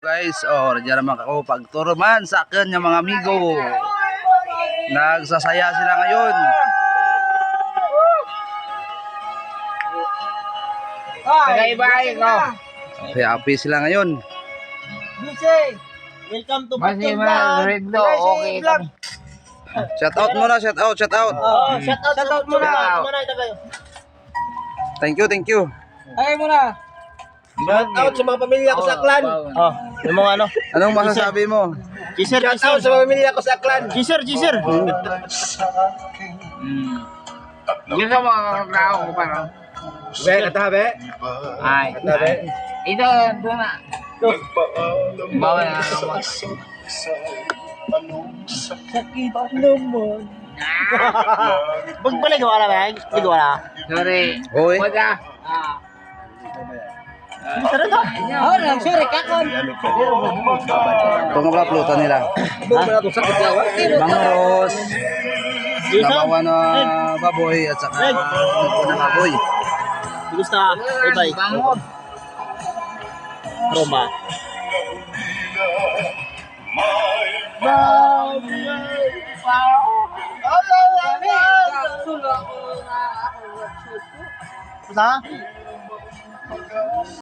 Guys, diyan naman ako pagturo man sa akin yung mga amigo. Nagsasaya sila ngayon. Kaibahin ko. Happy sila ngayon. Welcome to Masih Vlog. Ridlo, okay kami. Shout out muna, shout out. Shout out muna. Shout out. Muna ito kayo. Thank you. Ay muna. Shout out sa mga pamilya ko sa Aklan. Oh, yung mga ano? Anong masasabi mo? Shout out sa mga pamilya ko sa Aklan. Gisir. Gusto mo ang tao ko pa, no? Be, katabe. Ay. Ito, doon na. Bawa na ako. Sakit naman. Pagbalik wala ba? Hindi wala. Sorry. Hoy. Wala. Sorry kakon. Ito nga pala pluto nila. Bangros. Nabawa na baboy at saka nagpo na baboy. Gusto. Bye. Bangon. Roma. Sa?